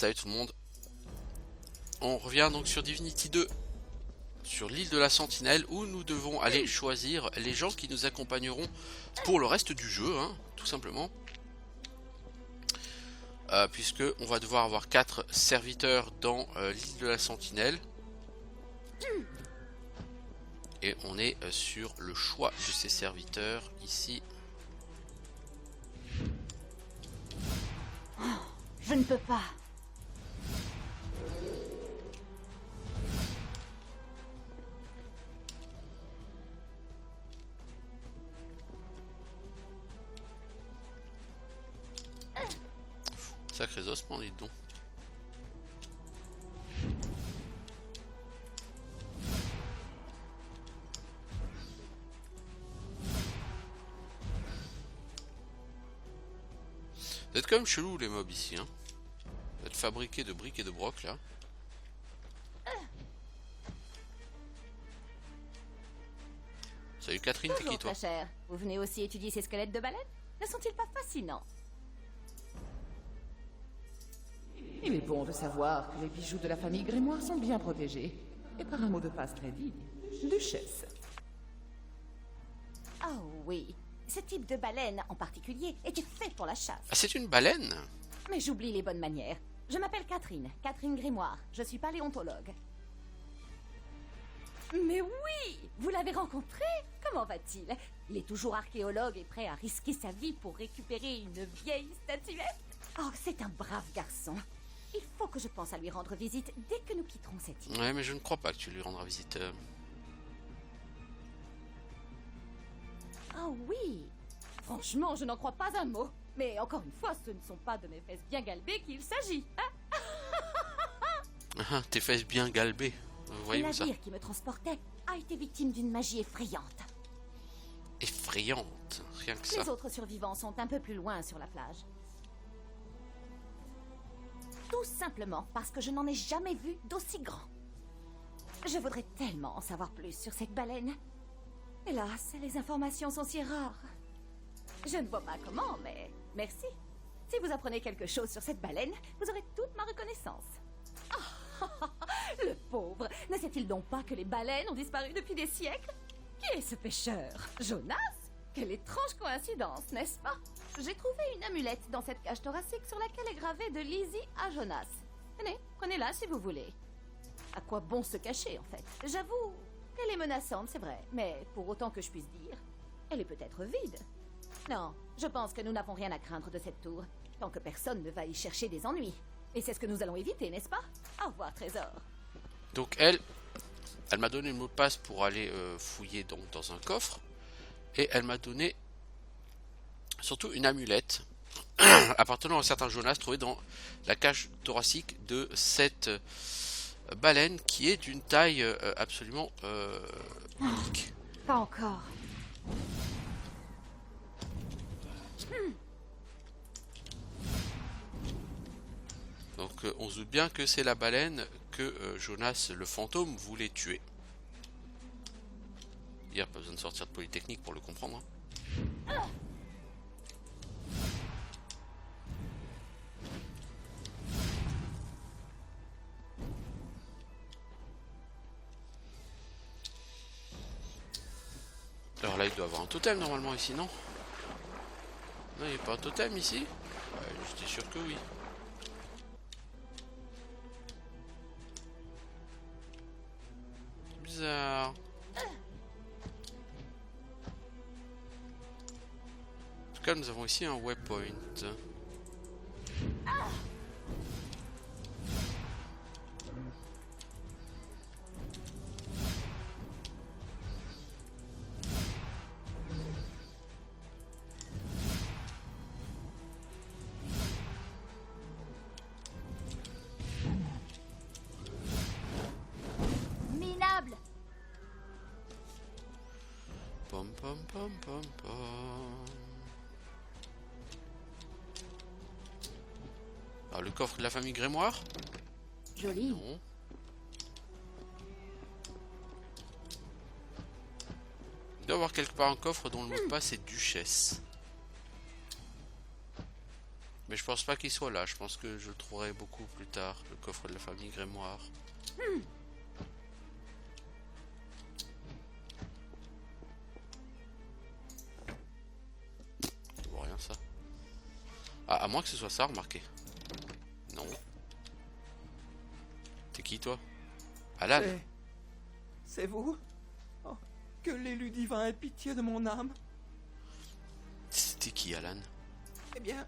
salut tout le monde. On revient donc sur Divinity 2, sur l'île de la Sentinelle, où nous devons aller choisir les gens qui nous accompagneront pour le reste du jeu, hein, tout simplement. Puisque on va devoir avoir 4 serviteurs dans l'île de la Sentinelle. Et on est sur le choix de ces serviteurs ici. Oh, je ne peux pas. Sacrés ossements, les dons. Vous êtes quand même chelou les mobs ici, hein. Vous êtes fabriqués de briques et de broc là. Salut Catherine, t'es qui toi? Très cher. Vous venez aussi étudier ces squelettes de baleines? Ne sont-ils pas fascinants? Il est bon de savoir que les bijoux de la famille Grimoire sont bien protégés. Et par un mot de passe très digne, Duchesse. Oh oui. Ce type de baleine en particulier était fait pour la chasse. Ah, c'est une baleine? Mais j'oublie les bonnes manières. Je m'appelle Catherine, Catherine Grimoire. Je suis paléontologue. Mais oui! Vous l'avez rencontré? Comment va-t-il? Il est toujours archéologue et prêt à risquer sa vie pour récupérer une vieille statuette? Oh, c'est un brave garçon. Il faut que je pense à lui rendre visite dès que nous quitterons cette île. Ouais, mais je ne crois pas que tu lui rendras visite. Oh oui! Franchement, je n'en crois pas un mot. Mais encore une fois, ce ne sont pas de mes fesses bien galbées qu'il s'agit. Hein? Ah, tes fesses bien galbées. Le Voyez-vous ça? navire qui me transportait a été victime d'une magie effrayante. Effrayante, rien que ça. Les autres survivants sont un peu plus loin sur la plage. Tout simplement parce que je n'en ai jamais vu d'aussi grand. Je voudrais tellement en savoir plus sur cette baleine. Hélas, les informations sont si rares. Je ne vois pas comment, mais merci. Si vous apprenez quelque chose sur cette baleine, vous aurez toute ma reconnaissance. Ah, le pauvre! Ne sait-il donc pas que les baleines ont disparu depuis des siècles? Qui est ce pêcheur? Jonas? Quelle étrange coïncidence, n'est-ce pas? J'ai trouvé une amulette dans cette cage thoracique sur laquelle est gravé de Lizzie à Jonas. Tenez, prenez-la si vous voulez. À quoi bon se cacher, en fait? J'avoue qu'elle est menaçante, c'est vrai, mais pour autant que je puisse dire, elle est peut-être vide. Non, je pense que nous n'avons rien à craindre de cette tour, tant que personne ne va y chercher des ennuis. Et c'est ce que nous allons éviter, n'est-ce pas? Au revoir, trésor. Donc elle m'a donné le mot de passe pour aller fouiller donc dans un coffre. Et elle m'a donné surtout une amulette appartenant à un certain Jonas trouvé dans la cage thoracique de cette baleine qui est d'une taille absolument unique. Pas encore. Donc on se doute bien que c'est la baleine que Jonas le fantôme voulait tuer. Il n'y a pas besoin de sortir de Polytechnique pour le comprendre. Alors là il doit y avoir un totem normalement ici, non? Non, il n'y a pas un totem ici? Ouais, j'étais sûr que oui. Bizarre. En tout cas, nous avons ici un waypoint. Minable! Pom pom pom pom pom. Alors le coffre de la famille Grimoire? Joli. Non. Il doit y avoir quelque part un coffre dont le mot de passe est Duchesse. Mais je pense pas qu'il soit là. Je pense que je le trouverai beaucoup plus tard. Le coffre de la famille Grémoire. Je vois rien ça. Ah, à moins que ce soit ça, remarquez. Non. T'es qui toi? Alan? C'est vous? Oh, que l'élu divin ait pitié de mon âme. C'était qui, Alan? Eh bien,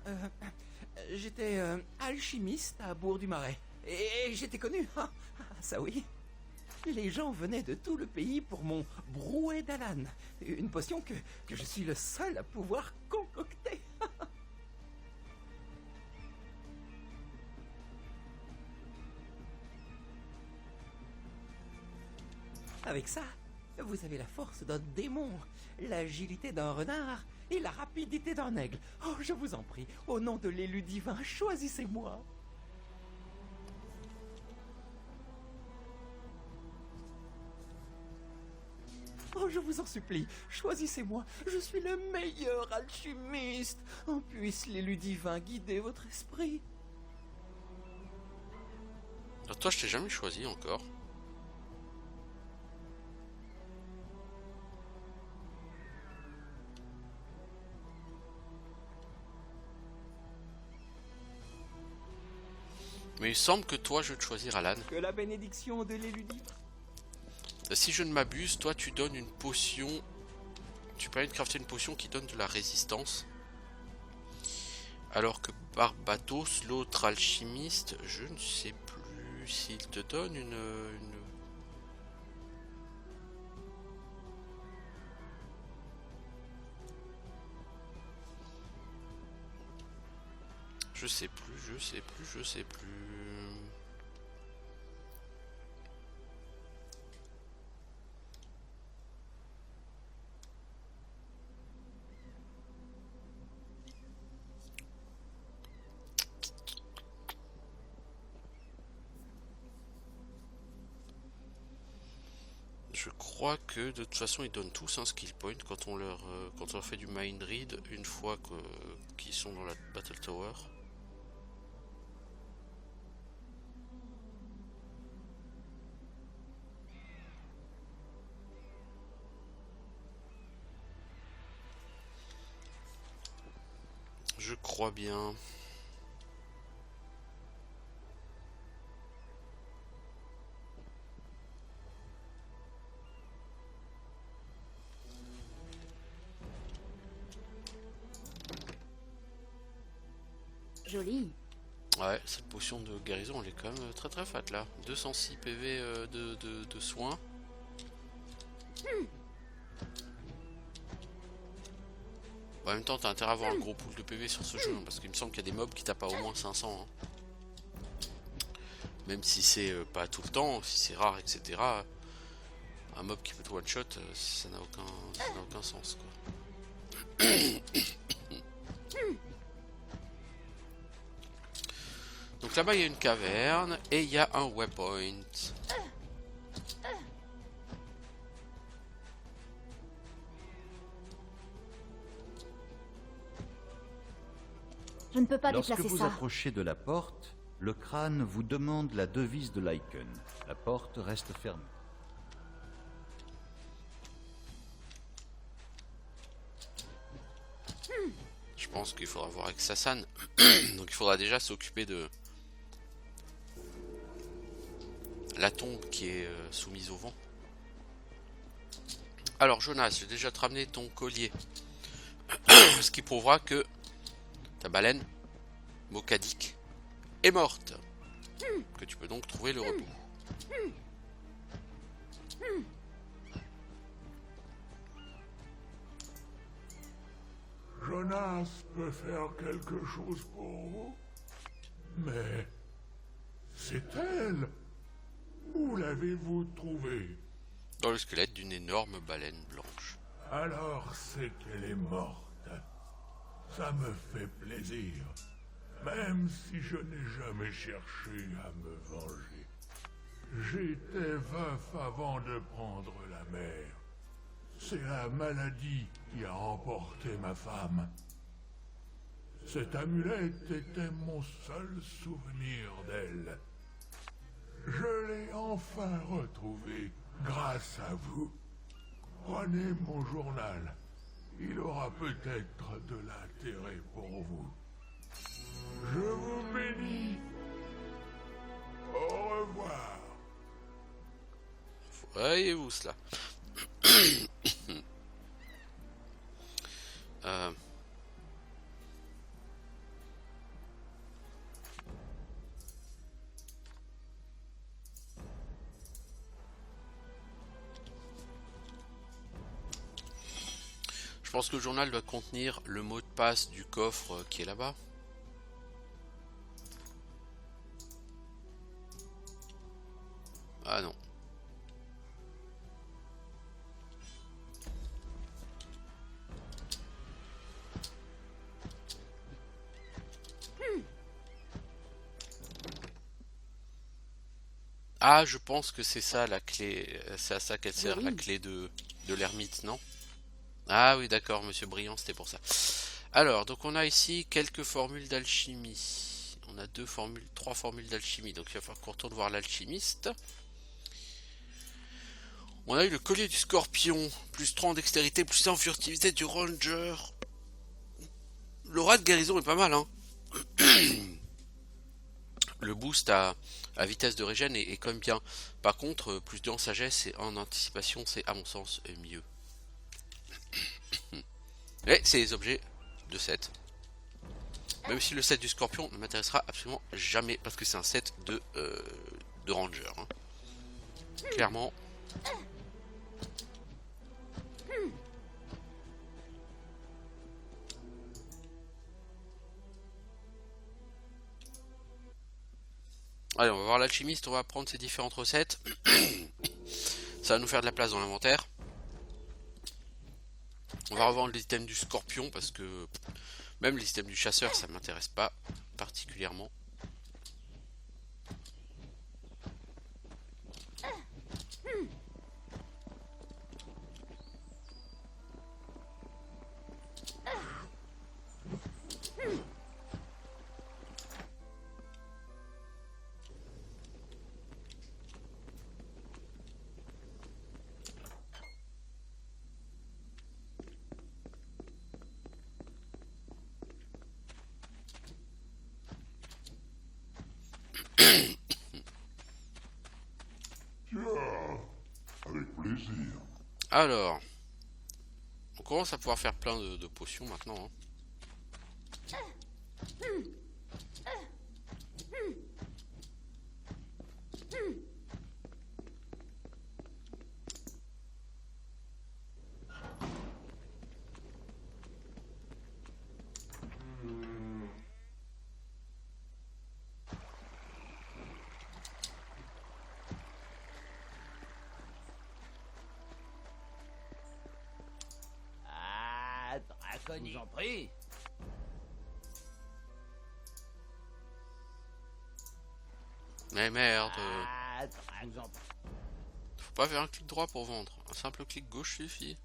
j'étais alchimiste à Bourg-du-Marais. Et j'étais connu, hein. Ça oui. Les gens venaient de tout le pays pour mon brouet d'Alan. Une potion que je suis le seul à pouvoir concocter. Avec ça, vous avez la force d'un démon, l'agilité d'un renard et la rapidité d'un aigle. Oh, je vous en prie, au nom de l'élu divin, choisissez-moi. Oh, je vous en supplie, choisissez-moi. Je suis le meilleur alchimiste. Oh, puisse l'élu divin guider votre esprit. Alors toi, je t'ai jamais choisi encore. Mais il semble que toi, je vais te choisir, Alan. Que la bénédiction de l'élu divin. Si je ne m'abuse, toi, tu donnes une potion. Tu permets de crafter une potion qui donne de la résistance. Alors que Barbatos, l'autre alchimiste, je ne sais plus s'il te donne une... Je sais plus. Je crois que de toute façon ils donnent tous un skill point quand on leur fait du mind read une fois qu'ils sont dans la battle tower. Je crois bien. Joli. Ouais, cette potion de guérison elle est quand même très fat là. 206 PV de soins. En même temps, t'as intérêt à avoir un gros pool de PV sur ce jeu, hein, parce qu'il me semble qu'il y a des mobs qui tapent à au moins 500. Hein. Même si c'est pas tout le temps, si c'est rare, etc. Un mob qui peut te one shot, ça n'a aucun sens quoi. Donc là-bas il y a une caverne et il y a un waypoint. Je ne peux pas Lorsque déplacer vous ça. approchez de la porte, le crâne vous demande la devise de l'Icon. La porte reste fermée. Je pense qu'il faudra voir avec Sassan. Donc il faudra déjà s'occuper de la tombe qui est soumise au vent. Alors Jonas, j'ai déjà te ramené ton collier. Ce qui prouvera que ta baleine, Mokadic, est morte. Que tu peux donc trouver le repos. Jonas peut faire quelque chose pour vous, mais c'est elle. Où l'avez-vous trouvée? Dans le squelette d'une énorme baleine blanche. Alors c'est qu'elle est morte. Ça me fait plaisir, même si je n'ai jamais cherché à me venger. J'étais veuf avant de prendre la mer. C'est la maladie qui a emporté ma femme. Cette amulette était mon seul souvenir d'elle. Je l'ai enfin retrouvée grâce à vous. Prenez mon journal. Il aura peut-être de l'intérêt pour vous. Je vous bénis. Au revoir. Voyez-vous cela. Euh, Je pense que le journal doit contenir le mot de passe du coffre qui est là-bas. Ah non. Ah, je pense que c'est ça la clé. C'est à ça qu'elle sert, la clé de l'ermite, non? Ah oui, d'accord, monsieur Briand, c'était pour ça. Alors, donc on a ici quelques formules d'alchimie. On a trois formules d'alchimie. Donc il va falloir qu'on retourne voir l'alchimiste. On a eu le collier du scorpion, plus 3 en dextérité, plus 1 en furtivité du ranger. L'aura de guérison est pas mal, hein. Le boost à vitesse de régène est quand même bien. Par contre, plus 2 en sagesse et en anticipation, c'est à mon sens mieux. Et c'est les objets de set. Même si le set du scorpion ne m'intéressera absolument jamais, parce que c'est un set de ranger. Hein. Clairement. Allez, on va voir l'alchimiste, on va prendre ces différentes recettes. Ça va nous faire de la place dans l'inventaire. On va revendre les items du scorpion parce que même les items du chasseur ça m'intéresse pas particulièrement. Avec plaisir. Alors, on commence à pouvoir faire plein de potions maintenant. Hein. Je vous en prie. Mais merde. Je vous en prie. Faut pas faire un clic droit pour vendre. Un simple clic gauche suffit.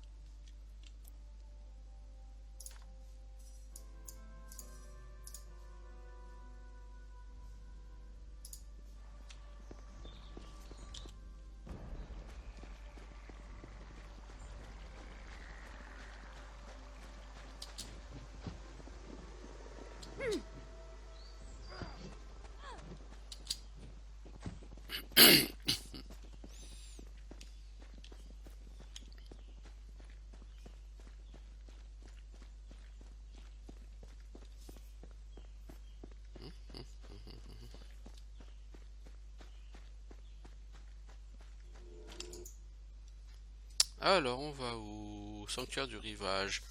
Alors, on va au sanctuaire du rivage.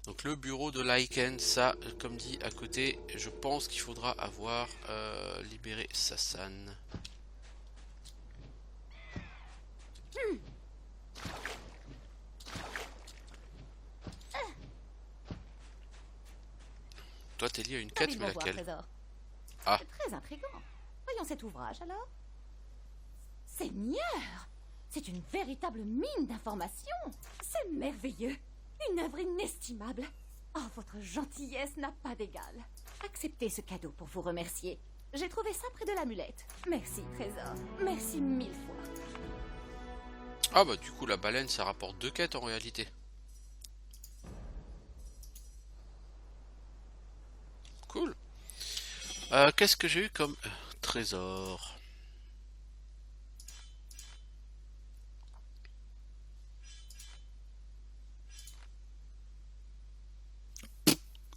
Donc le bureau de Lycan, ça, comme dit à côté, je pense qu'il faudra avoir libéré Sassan. Toi, t'es lié à une quête, mais laquelle? Trésor. Ah. C'est très intriguant. Voyons cet ouvrage alors. Seigneur, c'est une véritable mine d'informations. C'est merveilleux. Une œuvre inestimable. Oh, votre gentillesse n'a pas d'égal. Acceptez ce cadeau pour vous remercier. J'ai trouvé ça près de l'amulette. Merci, trésor. Merci 1000 fois. Ah bah du coup la baleine ça rapporte 2 quêtes en réalité. Cool. Qu'est-ce que j'ai eu comme trésor?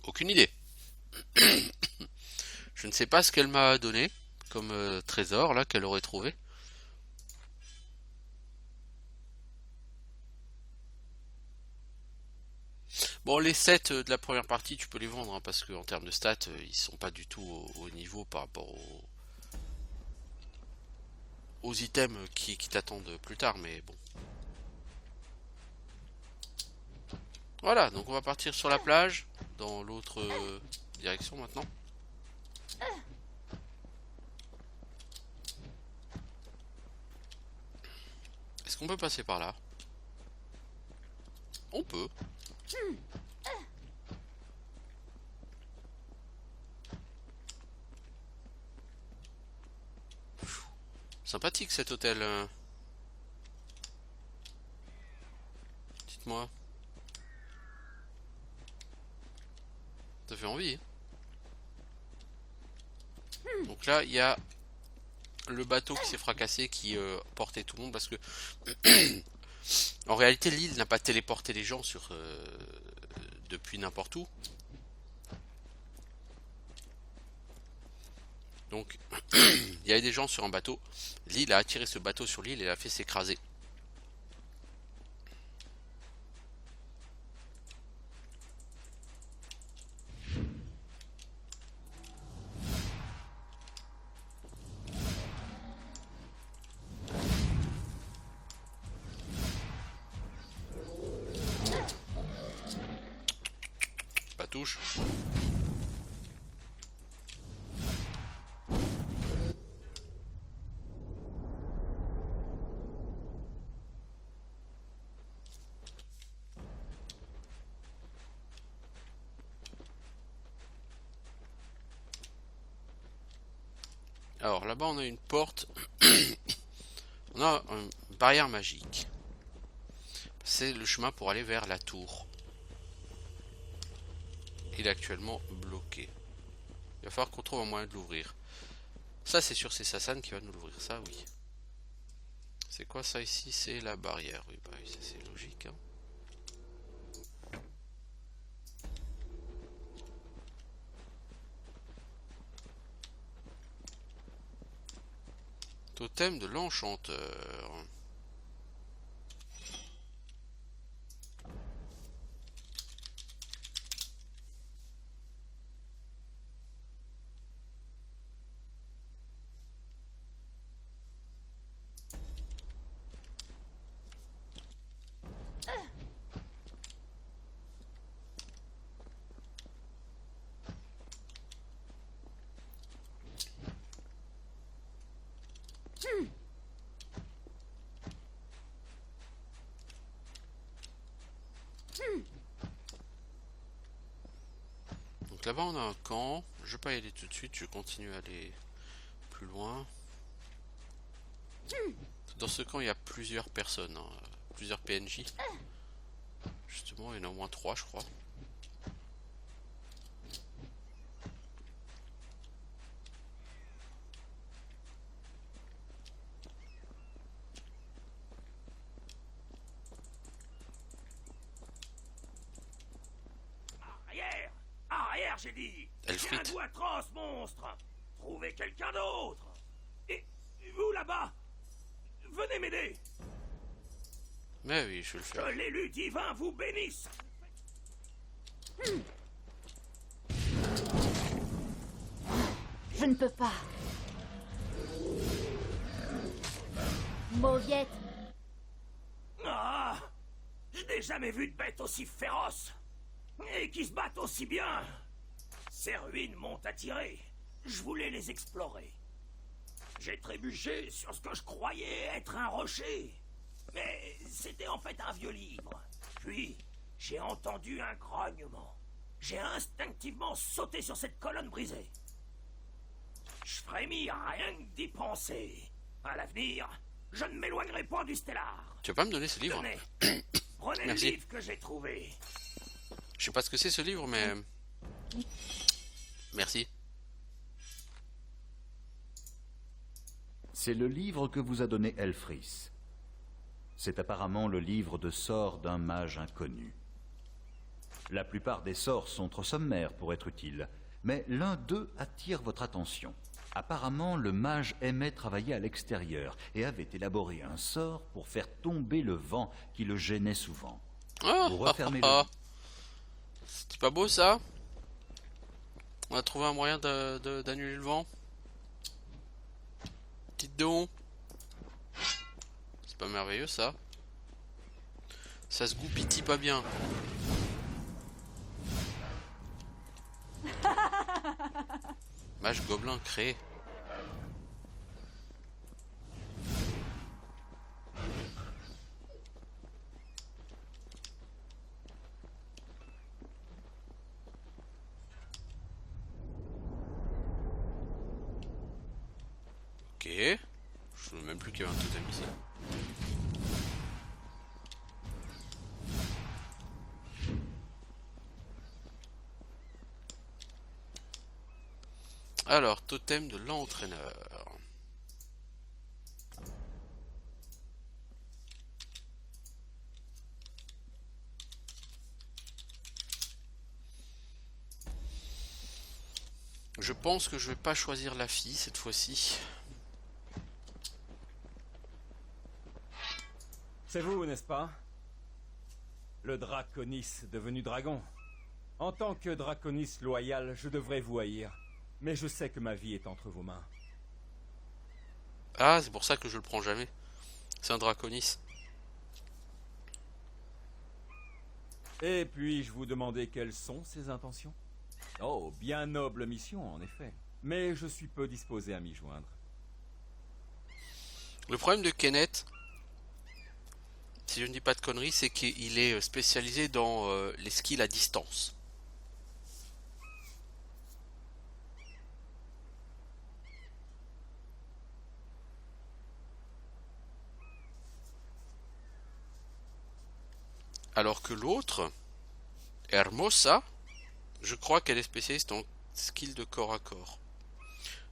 Aucune idée. Je ne sais pas ce qu'elle m'a donné comme trésor là qu'elle aurait trouvé. Bon, les sets de la première partie, tu peux les vendre, hein, parce qu'en termes de stats, ils sont pas du tout au niveau par rapport aux items qui t'attendent plus tard, mais bon. Voilà, donc on va partir sur la plage, dans l'autre direction maintenant. Est-ce qu'on peut passer par là? On peut. Sympathique cet hôtel. Dites-moi. Ça fait envie. Donc là, il y a le bateau qui s'est fracassé qui portait tout le monde parce que en réalité l'île n'a pas téléporté les gens sur depuis n'importe où. Donc il y avait des gens sur un bateau. L'île a attiré ce bateau sur l'île et l'a fait s'écraser. Pas touche. Alors là-bas on a une porte. On a une barrière magique. C'est le chemin pour aller vers la tour. Il est actuellement bloqué. Il va falloir qu'on trouve un moyen de l'ouvrir. Ça c'est sûr, c'est Sassan qui va nous l'ouvrir, ça oui. C'est quoi ça ici? C'est la barrière. Oui, bah oui, ça c'est logique. Hein. Totem de l'enchanteur. Donc là-bas on a un camp. Je vais pas y aller tout de suite, je continue à aller plus loin. Dans ce camp il y a plusieurs personnes, hein, plusieurs PNJ. Justement il y en a au moins 3 je crois. Arrière! Arrière, j'ai dit! Elfried. C'est un goût atroce, monstre! Trouvez quelqu'un d'autre! Et vous, là-bas! Venez m'aider! Mais oui, je vais le Que faire. l'élu divin vous bénisse! Je ne peux pas. Mauviette, Ah! Je n'ai jamais vu de bête aussi féroce! Et qui se battent aussi bien! Ces ruines m'ont attiré. Je voulais les explorer. J'ai trébuché sur ce que je croyais être un rocher. Mais c'était en fait un vieux livre. Puis, j'ai entendu un grognement. j'ai instinctivement sauté sur cette colonne brisée. Je frémis rien que d'y penser. À l'avenir, je ne m'éloignerai pas du Stellar. Tu vas pas me donner ce livre? Tenez, prenez Merci. le livre que j'ai trouvé. Je sais pas ce que c'est ce livre, mais... Merci. C'est le livre que vous a donné Elfris. C'est apparemment le livre de sorts d'un mage inconnu. La plupart des sorts sont trop sommaires pour être utiles, mais l'un d'eux attire votre attention. Apparemment, le mage aimait travailler à l'extérieur et avait élaboré un sort pour faire tomber le vent qui le gênait souvent. Oh, Vous refermez le livre. C'est pas beau ça? On a trouvé un moyen d'annuler le vent. Dites donc. C'est pas merveilleux ça? Ça se goupille pas bien. Mage gobelin créé. Ok. Je ne sais même plus qu'il y avait un totem ici. Alors, totem de l'entraîneur. Je pense que je vais pas choisir la fille cette fois-ci. C'est vous, n'est-ce pas? Le Draconis devenu dragon. En tant que Draconis loyal, je devrais vous haïr. Mais je sais que ma vie est entre vos mains. Ah, c'est pour ça que je le prends jamais. C'est un Draconis. Et puis-je vous demander quelles sont ses intentions? Oh, bien noble mission, en effet. Mais je suis peu disposé à m'y joindre. Le problème de Kenneth, si je ne dis pas de conneries, c'est qu'il est spécialisé dans les skills à distance. Alors que l'autre, Hermosa, je crois qu'elle est spécialiste en skill de corps à corps.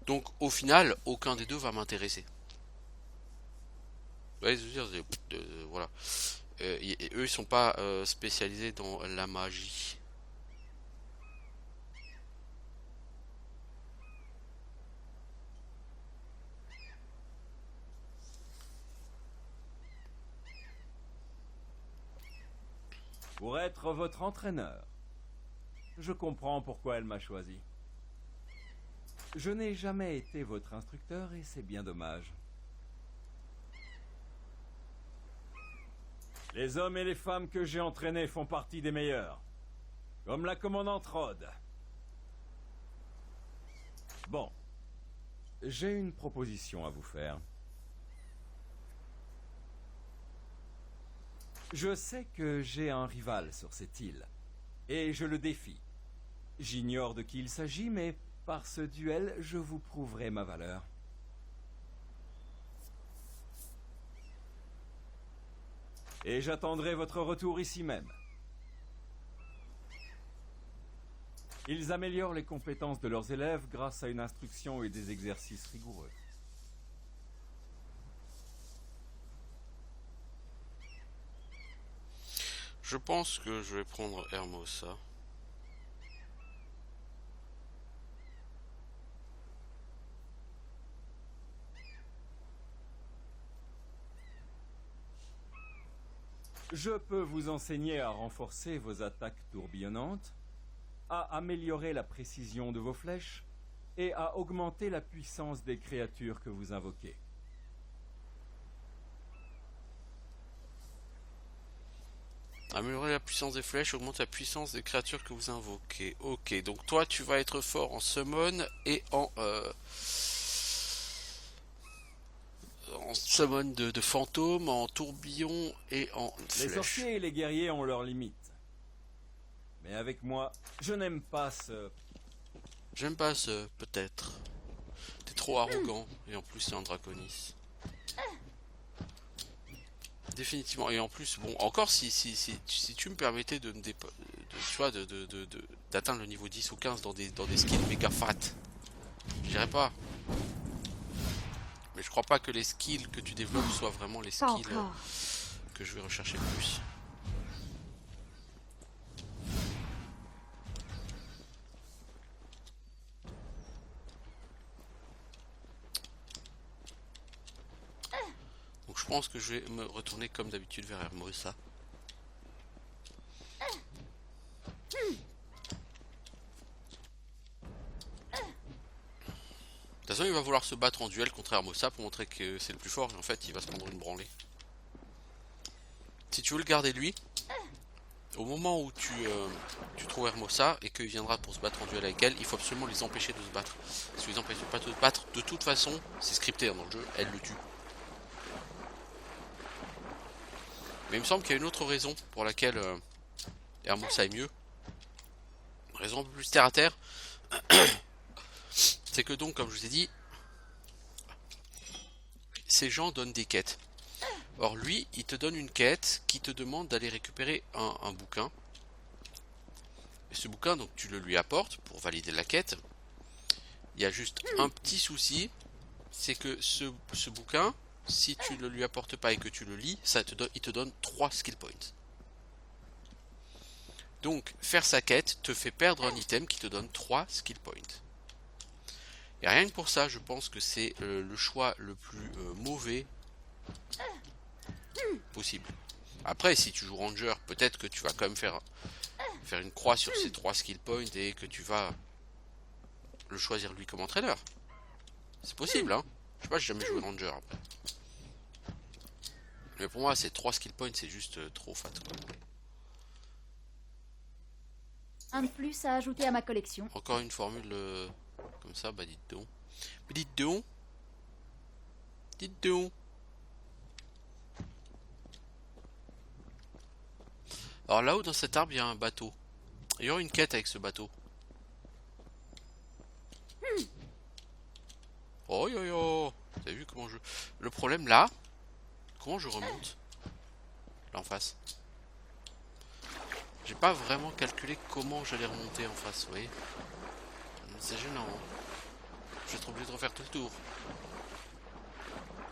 Donc au final, aucun des deux va m'intéresser. Ouais, je veux dire, voilà. Et eux, ils sont pas spécialisés dans la magie. Pour être votre entraîneur. Je comprends pourquoi elle m'a choisi. Je n'ai jamais été votre instructeur et c'est bien dommage. Les hommes et les femmes que j'ai entraînés font partie des meilleurs. Comme la commandante Rhodes. Bon. J'ai une proposition à vous faire. Je sais que j'ai un rival sur cette île. Et je le défie. J'ignore de qui il s'agit, mais par ce duel, je vous prouverai ma valeur. Et j'attendrai votre retour ici même. Ils améliorent les compétences de leurs élèves grâce à une instruction et des exercices rigoureux. Je pense que je vais prendre Hermosa. Je peux vous enseigner à renforcer vos attaques tourbillonnantes, à améliorer la précision de vos flèches et à augmenter la puissance des créatures que vous invoquez. Améliorer la puissance des flèches, augmente la puissance des créatures que vous invoquez. Ok, donc toi tu vas être fort en summon et en summon de fantômes, en tourbillon et en Les flèche. sorciers et les guerriers ont leurs limites. Mais avec moi, je n'aime pas ce... J'aime pas ce peut-être. T'es trop arrogant et en plus c'est un draconis. Définitivement. Et en plus, bon, encore si tu me permettais de me tu vois, d'atteindre le niveau 10 ou 15 dans des skills méga fat, je dirais pas. Mais je crois pas que les skills que tu développes soient vraiment les Pas skills encore. que je vais rechercher le plus. Donc je pense que je vais me retourner comme d'habitude vers Hermosa. De toute façon, il va vouloir se battre en duel contre Hermosa pour montrer que c'est le plus fort. Et en fait, il va se prendre une branlée. Si tu veux le garder lui, au moment où tu trouves Hermosa et qu'il viendra pour se battre en duel avec elle, il faut absolument les empêcher de se battre. Si vous les empêchez pas de se battre, de toute façon, c'est scripté hein, dans le jeu, elle le tue. Mais il me semble qu'il y a une autre raison pour laquelle Hermosa est mieux. Une raison un peu plus terre à terre. C'est que donc, comme je vous ai dit, ces gens donnent des quêtes. Or lui, il te donne une quête qui te demande d'aller récupérer un bouquin. Et ce bouquin, donc tu le lui apportes pour valider la quête. Il y a juste un petit souci, c'est que ce bouquin, si tu ne le lui apportes pas et que tu le lis, il te donne 3 skill points. Donc faire sa quête te fait perdre un item qui te donne 3 skill points. Et rien que pour ça, je pense que c'est le choix le plus mauvais possible. Après, si tu joues Ranger, peut-être que tu vas quand même faire une croix sur ces 3 skill points et que tu vas le choisir lui comme entraîneur. C'est possible, hein. Je sais pas, j'ai jamais joué Ranger après. Mais pour moi, ces 3 skill points, c'est juste trop fat, quoi. Un de plus à ajouter à ma collection. Encore une formule comme ça, bah dites donc. Mais dites donc. Dites donc. Alors là-haut dans cet arbre il y a un bateau. Il y aura une quête avec ce bateau. Oh yo yo. Vous avez vu comment je... Le problème là, comment je remonte là en face. J'ai pas vraiment calculé comment j'allais remonter en face, vous voyez. C'est gênant. Hein. Je vais être obligé de refaire tout le tour.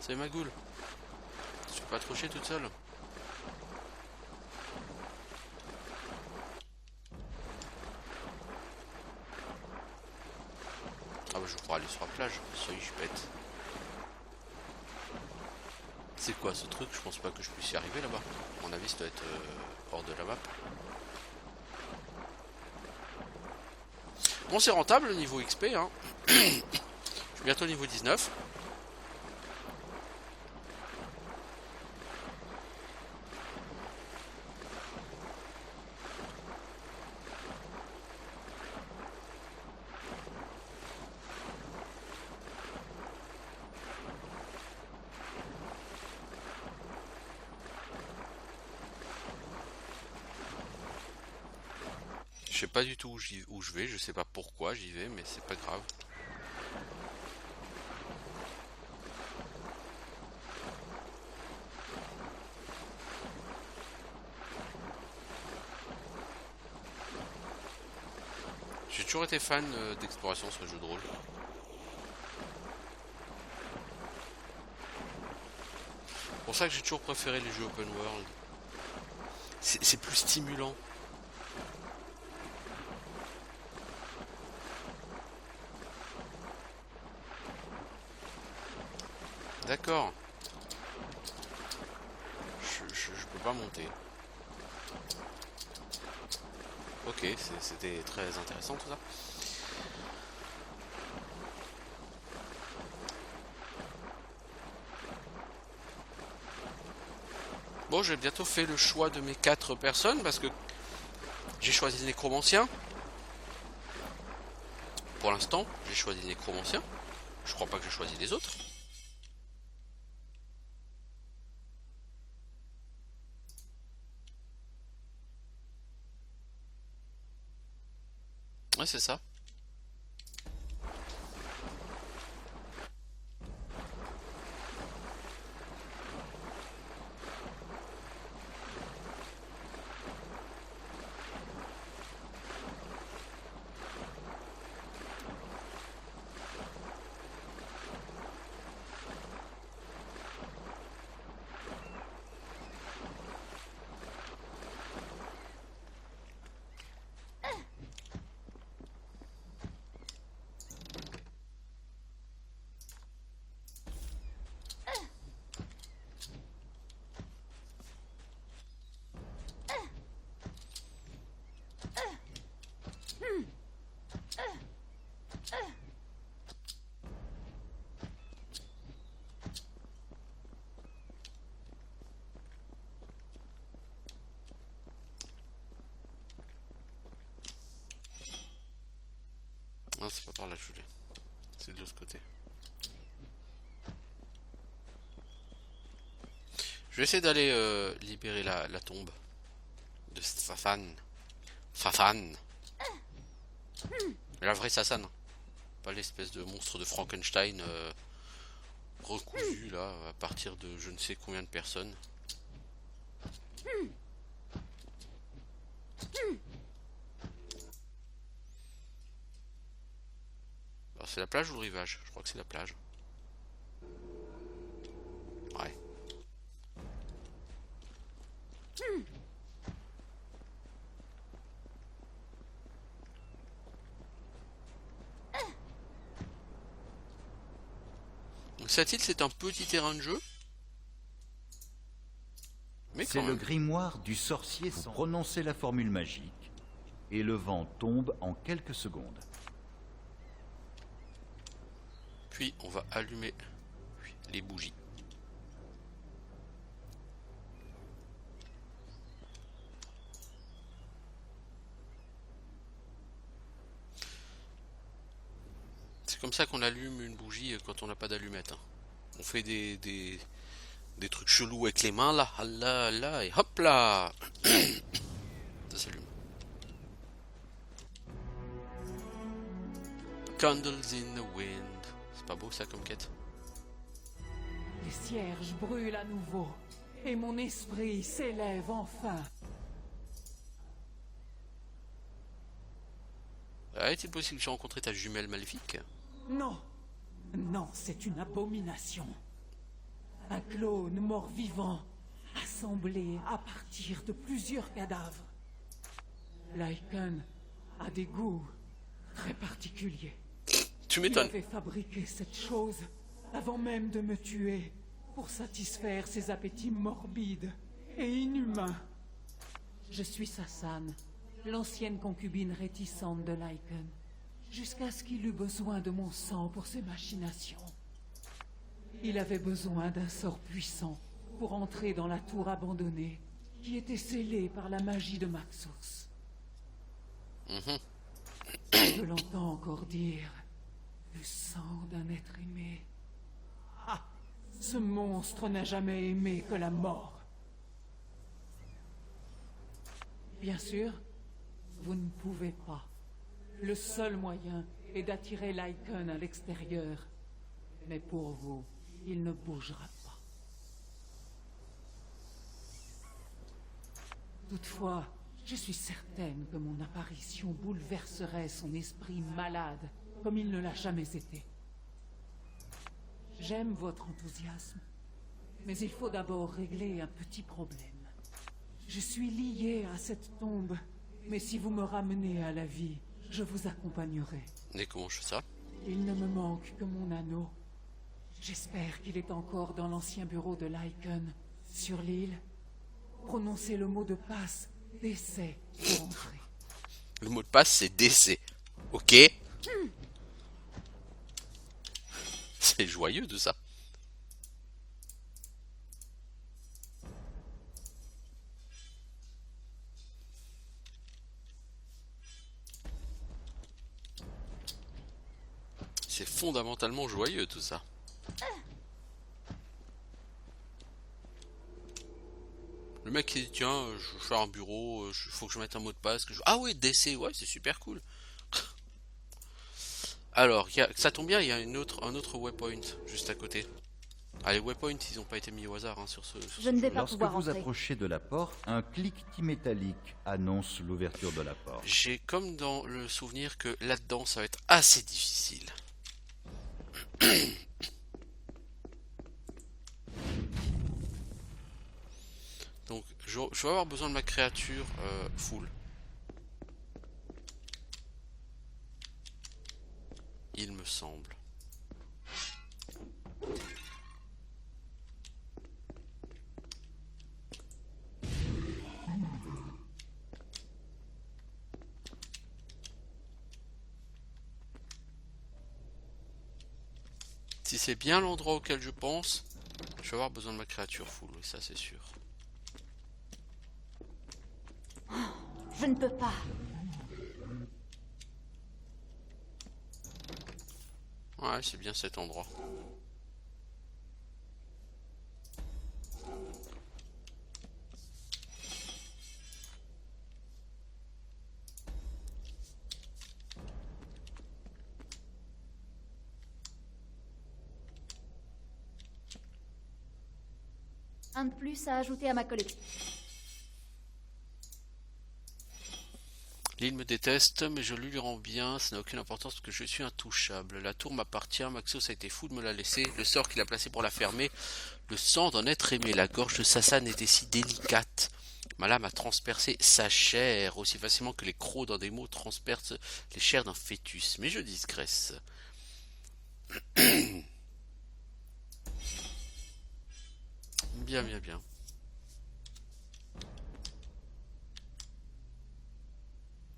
C'est ma goule. Je suis pas trop chier toute seule. Ah bah je pourrais aller sur la plage, ça y est, je pète. C'est quoi ce truc? Je pense pas que je puisse y arriver là-bas. À mon avis ça doit être hors de la map. Bon c'est rentable le niveau XP hein. Je suis bientôt niveau 19. Je sais pas du tout où je vais, je sais pas pourquoi j'y vais, mais c'est pas grave. J'ai toujours été fan d'exploration sur le jeu de rôle. C'est pour ça que j'ai toujours préféré les jeux open world. C'est plus stimulant. D'accord. Je peux pas monter. Ok, c'était très intéressant tout ça. Bon, j'ai bientôt fait le choix de mes 4 personnes parce que j'ai choisi le nécromancien. Pour l'instant, j'ai choisi le nécromancien. Je crois pas que j'ai choisi les autres. Ouais, c'est ça. Non, c'est pas par là que je voulais. C'est de l'autre côté. Je vais essayer d'aller libérer la tombe de Safan. Fafan. La vraie Sassan. Pas l'espèce de monstre de Frankenstein recousu là à partir de je ne sais combien de personnes. Alors c'est la plage ou le rivage? Je crois que c'est la plage. Ouais. Donc cette île c'est un petit terrain de jeu. Mais C'est quand le même. grimoire du sorcier sans prononcer la formule magique, et le vent tombe en quelques secondes. Puis on va allumer les bougies. C'est comme ça qu'on allume une bougie quand on n'a pas d'allumette. Hein. On fait des trucs chelous avec les mains là, là, là, et hop là. Ça s'allume. Candles in the wind. C'est pas beau ça comme quête? Les cierges brûlent à nouveau, et mon esprit s'élève enfin. Est-il possible que j'ai rencontré ta jumelle maléfique? Non, non, c'est une abomination. Un clone mort-vivant, assemblé à partir de plusieurs cadavres. Lycan a des goûts très particuliers. Tu Il m'étonnes. avait fabriqué cette chose avant même de me tuer pour satisfaire ses appétits morbides et inhumains. Je suis Sassan, l'ancienne concubine réticente de Lycan, jusqu'à ce qu'il eût besoin de mon sang pour ses machinations. Il avait besoin d'un sort puissant pour entrer dans la tour abandonnée qui était scellée par la magie de Maxos. Je l'entends encore dire le sang d'un être aimé. Ah, ce monstre n'a jamais aimé que la mort. Bien sûr, vous ne pouvez pas. Le seul moyen est d'attirer Lycan à l'extérieur. Mais pour vous, il ne bougera pas. Toutefois, je suis certaine que mon apparition bouleverserait son esprit malade, comme il ne l'a jamais été. J'aime votre enthousiasme, mais il faut d'abord régler un petit problème. Je suis liée à cette tombe, mais si vous me ramenez à la vie, je vous accompagnerai. Et comment je fais ça? Il ne me manque que mon anneau. J'espère qu'il est encore dans l'ancien bureau de Lycan, sur l'île. Prononcez le mot de passe, d'essai, pour entrer. Le mot de passe c'est DC. Ok? C'est joyeux de ça. C'est fondamentalement joyeux tout ça. Le mec qui dit tiens, je vais faire un bureau, faut que je mette un mot de passe. Ah ouais, DC, ouais, c'est super cool. Alors, ça tombe bien, il y a un autre waypoint juste à côté. Ah, les waypoints, ils n'ont pas été mis au hasard hein, sur ce Je ne vais jeu. pas Lorsque pouvoir vous entrer. approchez de la porte, un cliquetis métallique annonce l'ouverture de la porte. J'ai comme dans le souvenir que là-dedans, ça va être assez difficile. Donc, je vais avoir besoin de ma créature full. Il me semble. Si c'est bien l'endroit auquel je pense, je vais avoir besoin de ma créature full, oui, ça c'est sûr. Je ne peux pas. Ouais, c'est bien cet endroit. Un de plus à ajouter à ma collection. L'île me déteste, mais je lui rends bien, ça n'a aucune importance parce que je suis intouchable. La tour m'appartient, Maxos a été fou de me la laisser, le sort qu'il a placé pour la fermer, le sang d'en être aimé, la gorge de Sassan était si délicate. Ma lame a transpercé sa chair aussi facilement que les crocs dans des mots transpercent les chairs d'un fœtus, mais je digresse. Bien, bien, bien.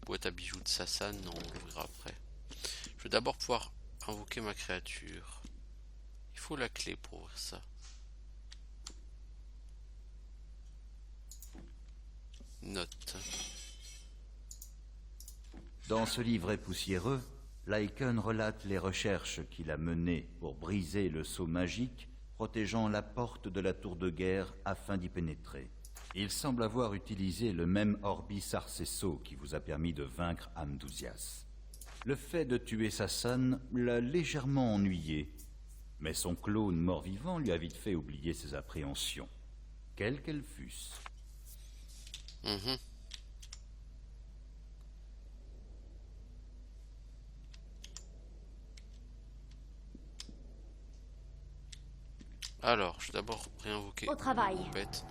Boîte à bijoux de Sassan, non, on l'ouvrira après. Je veux d'abord pouvoir invoquer ma créature. Il faut la clé pour ouvrir ça. Note. Dans ce livret poussiéreux, Lycan relate les recherches qu'il a menées pour briser le sceau magique protégeant la porte de la tour de guerre afin d'y pénétrer. Il semble avoir utilisé le même Orbis Arcesso qui vous a permis de vaincre Amdousias. Le fait de tuer Sassan l'a légèrement ennuyé, mais son clone mort-vivant lui a vite fait oublier ses appréhensions, quelles qu'elles fussent. Alors, je vais d'abord réinvoquer Au travail. Bête.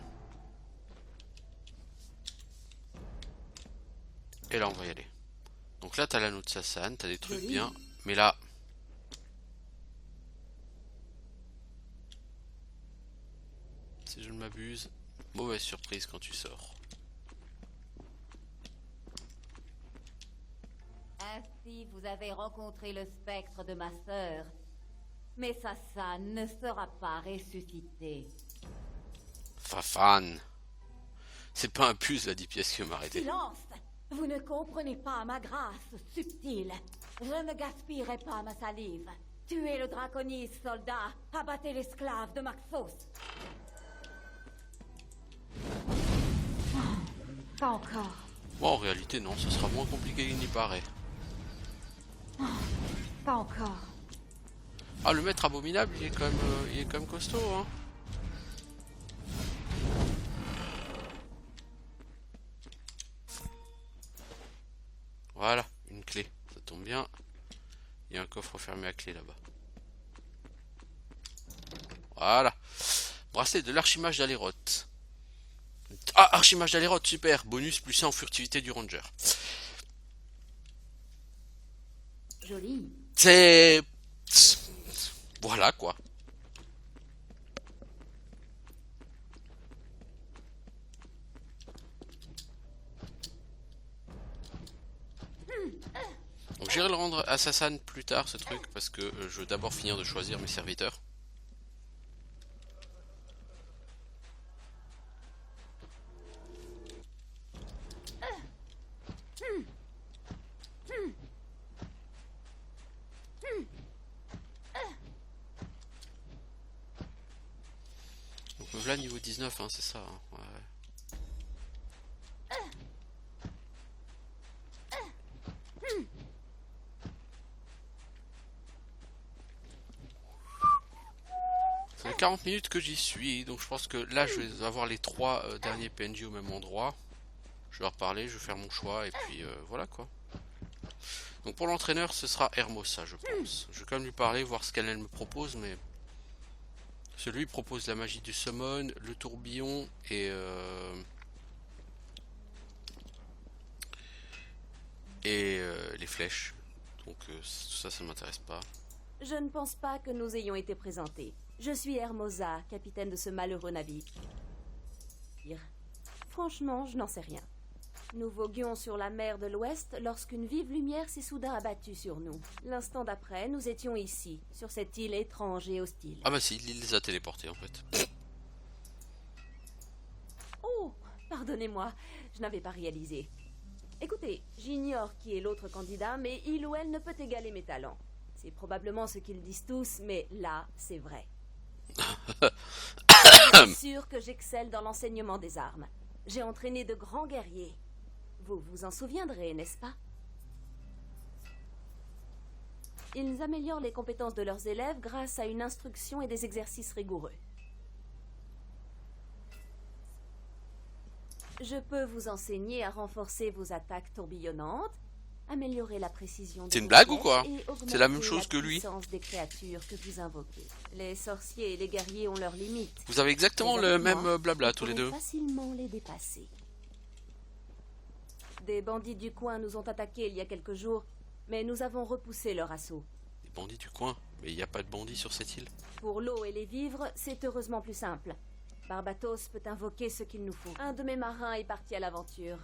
Et là, on va y aller. Donc là, t'as l'anneau de Sassan, t'as des trucs Joli. bien. Mais là... Si je ne m'abuse, mauvaise surprise quand tu sors. Ainsi, vous avez rencontré le spectre de ma sœur. Mais Sassan ne sera pas ressuscité. Fafan. C'est pas un puce, la 10 pièces qui m'a arrêté. Silence! Vous ne comprenez pas ma grâce subtile. Je ne gaspillerai pas ma salive. Tuez le draconis, soldat. Abattez l'esclave de Maxos. Pas encore. Bon, en réalité, non, ce sera moins compliqué qu'il n'y paraît. Pas encore. Ah, le maître abominable, il est quand même costaud, hein. Voilà, une clé. Ça tombe bien. Il y a un coffre fermé à clé là-bas. Voilà. Bracelet de l'archimage d'Aléroth. Ah, archimage d'Aléroth, super. Bonus plus 1 en furtivité du ranger. Joli. C'est... Voilà, quoi. Donc j'irai le rendre à Sassan plus tard, ce truc, parce que je veux d'abord finir de choisir mes serviteurs. Donc me voilà niveau 19, hein, c'est ça. Hein, ouais. 40 minutes que j'y suis, donc je pense que là je vais avoir les 3 derniers PNJ au même endroit. Je vais leur parler, je vais faire mon choix et puis voilà quoi. Donc pour l'entraîneur ce sera Hermosa je pense. Je vais quand même lui parler, voir ce qu'elle me propose, mais celui propose la magie du summon, le tourbillon et les flèches. Donc ça ne m'intéresse pas. Je ne pense pas que nous ayons été présentés. Je suis Hermosa, capitaine de ce malheureux navire. Franchement, je n'en sais rien. Nous voguions sur la mer de l'Ouest lorsqu'une vive lumière s'est soudain abattue sur nous. L'instant d'après, nous étions ici, sur cette île étrange et hostile. Ah bah si, l'île les a téléportés en fait. Oh, pardonnez-moi, je n'avais pas réalisé. Écoutez, j'ignore qui est l'autre candidat, mais il ou elle ne peut égaler mes talents. C'est probablement ce qu'ils disent tous, mais là, c'est vrai. Je suis sûr que j'excelle dans l'enseignement des armes. J'ai entraîné de grands guerriers. Vous vous en souviendrez, n'est-ce pas? Ils améliorent les compétences de leurs élèves grâce à une instruction et des exercices rigoureux. Je peux vous enseigner à renforcer vos attaques tourbillonnantes, améliorer la précision de C'est une vos blague ou flèches quoi? et C'est la même augmenter chose que lui. puissance des créatures que vous invoquez. Les sorciers et les guerriers ont leurs limites. Vous avez exactement Mais le avec même moi, blabla vous tous les pourrez deux. facilement les dépasser. Des bandits du coin nous ont attaqués il y a quelques jours, mais nous avons repoussé leur assaut. Des bandits du coin? Mais il n'y a pas de bandits sur cette île. Pour l'eau et les vivres, c'est heureusement plus simple. Barbatos peut invoquer ce qu'il nous faut. Un de mes marins est parti à l'aventure.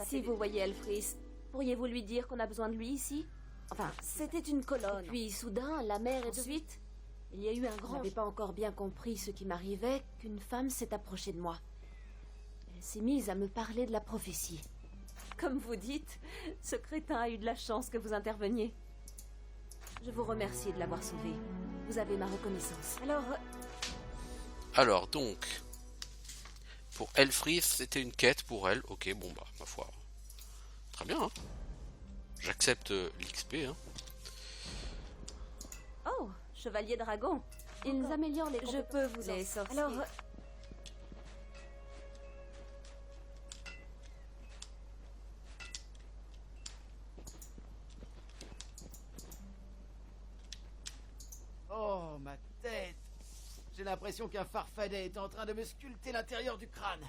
Si vous voyez Elfris, pourriez-vous lui dire qu'on a besoin de lui ici? Enfin, c'était une colonne. Puis soudain, la mer est de suite. Il y a eu un grand... Je n'avais pas encore bien compris ce qui m'arrivait qu'une femme s'est approchée de moi. Elle s'est mise à me parler de la prophétie. Comme vous dites, ce crétin a eu de la chance que vous interveniez. Je vous remercie de l'avoir sauvé. Vous avez ma reconnaissance. Alors donc, pour Elfris, c'était une quête pour elle. Ok, bon bah, ma foi. Très bien, hein. J'accepte l'XP, hein. Oh, chevalier dragon. Ils améliorent les... Je peux vous les sorciers. Alors... Oh, ma tête! J'ai l'impression qu'un farfadet est en train de me sculpter l'intérieur du crâne.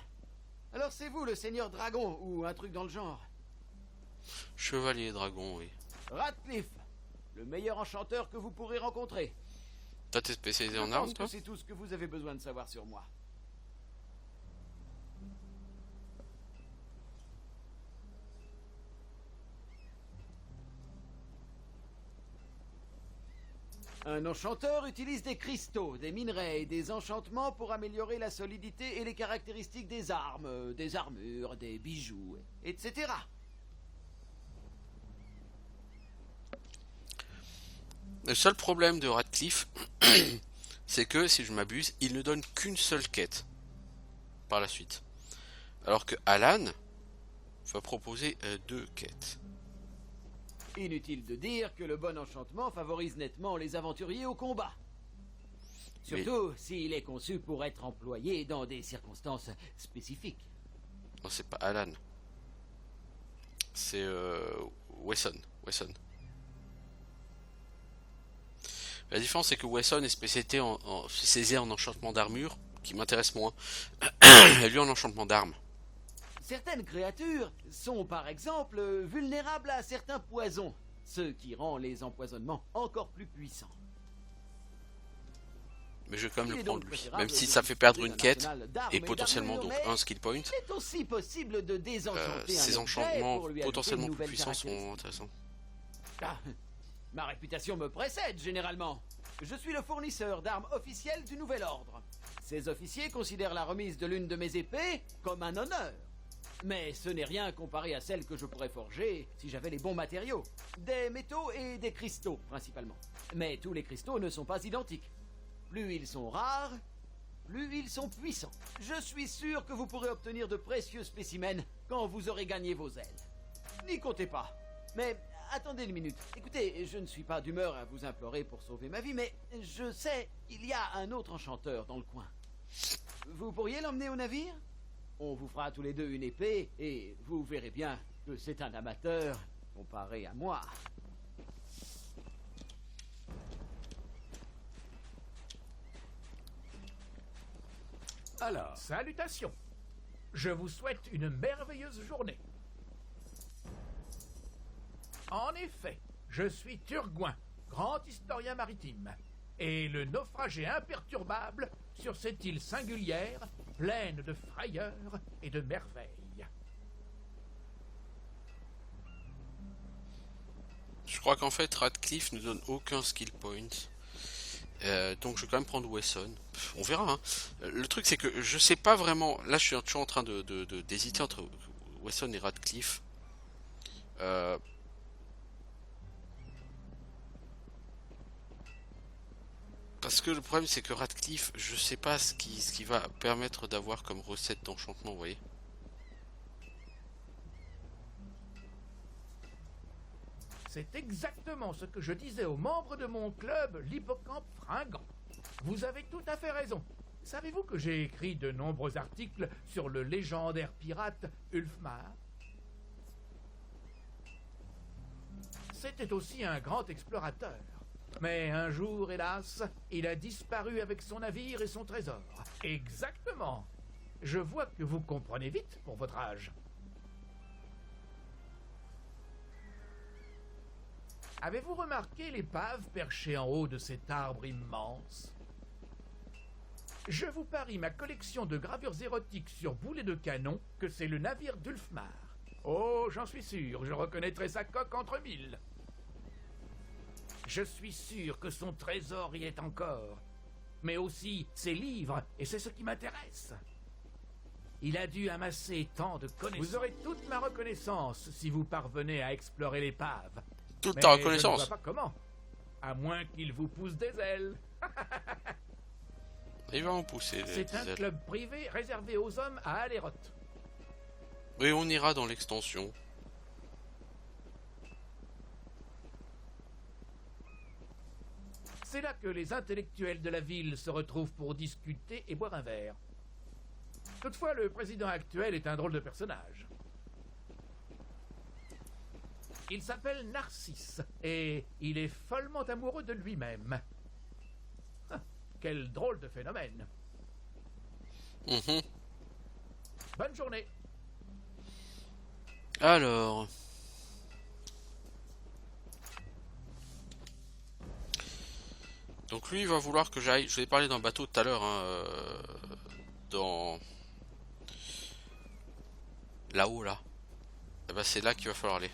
Alors c'est vous le seigneur dragon, ou un truc dans le genre? Chevalier dragon, oui. Ratcliffe, le meilleur enchanteur que vous pourrez rencontrer. Toi, t'es spécialisé Je en pense armes, que toi? c'est tout ce que vous avez besoin de savoir sur moi. Un enchanteur utilise des cristaux, des minerais et des enchantements pour améliorer la solidité et les caractéristiques des armes, des armures, des bijoux, etc. Le seul problème de Radcliffe, c'est que, si je m'abuse, il ne donne qu'une seule quête par la suite. Alors que Alan va proposer 2 quêtes. Inutile de dire que le bon enchantement favorise nettement les aventuriers au combat. Surtout s'il est conçu pour être employé dans des circonstances spécifiques. Non, c'est pas Alan. C'est Wesson. La différence, c'est que Wesson est spécialisé en enchantement d'armure, qui m'intéresse moins. Et lui en enchantement d'armes. Certaines créatures sont par exemple vulnérables à certains poisons, ce qui rend les empoisonnements encore plus puissants. Mais je vais quand même Il le est prendre donc lui. préférable Même si de ça fait perdre une disposer quête, d'un arsenal d'armes et potentiellement d'armures, donc mais un skill point. C'est aussi possible de désenchanter Ces un objet enchantements pour lui ajouter potentiellement une plus nouvelle puissants sont caractéristique. intéressants. Ah, ma réputation me précède généralement. Je suis le fournisseur d'armes officielles du Nouvel Ordre. Ces officiers considèrent la remise de l'une de mes épées comme un honneur. Mais ce n'est rien comparé à celle que je pourrais forger si j'avais les bons matériaux. Des métaux et des cristaux, principalement. Mais tous les cristaux ne sont pas identiques. Plus ils sont rares, plus ils sont puissants. Je suis sûr que vous pourrez obtenir de précieux spécimens quand vous aurez gagné vos ailes. N'y comptez pas. Mais attendez une minute. Écoutez, je ne suis pas d'humeur à vous implorer pour sauver ma vie, mais je sais, il y a un autre enchanteur dans le coin. Vous pourriez l'emmener au navire? On vous fera tous les deux une épée, et vous verrez bien que c'est un amateur comparé à moi. Alors, Salutations. Je vous souhaite une merveilleuse journée. En effet, je suis Turgoin, grand historien maritime, et le naufragé imperturbable sur cette île singulière, pleine de frayeurs et de merveilles. Je crois qu'en fait Radcliffe ne donne aucun skill point. Donc je vais quand même prendre Wesson. On verra. Hein. Le truc c'est que je sais pas vraiment. Là je suis toujours en train d'hésiter entre Wesson et Radcliffe. Parce que le problème c'est que Radcliffe, je sais pas ce qui va permettre d'avoir comme recette d'enchantement, vous voyez. C'est exactement ce que je disais aux membres de mon club, l'Hippocampe Fringant. Vous avez tout à fait raison. Savez-vous que j'ai écrit de nombreux articles sur le légendaire pirate Ulfmar? C'était aussi un grand explorateur. Mais un jour, hélas, il a disparu avec son navire et son trésor. Exactement. Je vois que vous comprenez vite pour votre âge. Avez-vous remarqué l'épave perchée en haut de cet arbre immense? Je vous parie ma collection de gravures érotiques sur boulets de canon que c'est le navire d'Ulfmar. Oh, j'en suis sûr, je reconnaîtrai sa coque entre mille. Je suis sûr que son trésor y est encore, mais aussi ses livres, et c'est ce qui m'intéresse. Il a dû amasser tant de connaissances. Vous aurez toute ma reconnaissance si vous parvenez à explorer l'épave. Toute ta reconnaissance. Je ne vois pas comment, à moins qu'il vous pousse des ailes. Il va en pousser. C'est un club privé réservé aux hommes à Aléroth. Oui, on ira dans l'extension. C'est là que les intellectuels de la ville se retrouvent pour discuter et boire un verre. Toutefois, le président actuel est un drôle de personnage. Il s'appelle Narcisse, et il est follement amoureux de lui-même. Ah, quel drôle de phénomène. Bonne journée. Alors... Donc lui il va vouloir que j'aille, je vous ai parlé d'un bateau tout à l'heure, hein, dans... là-haut là. Et ben c'est là qu'il va falloir aller.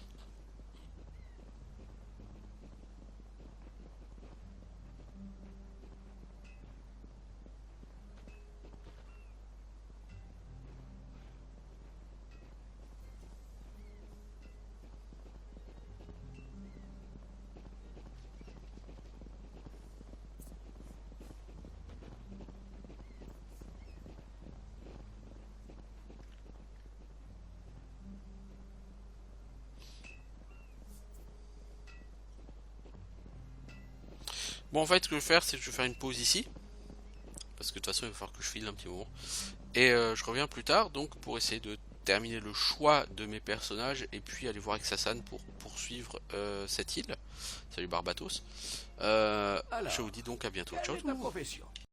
Bon, en fait, ce que je vais faire, c'est que je vais faire une pause ici. Parce que de toute façon, il va falloir que je file un petit moment. Et je reviens plus tard, donc, pour essayer de terminer le choix de mes personnages. Et puis aller voir avec Sassan pour poursuivre cette île. Salut Barbatos. Je vous dis donc à bientôt. Ciao tout le monde.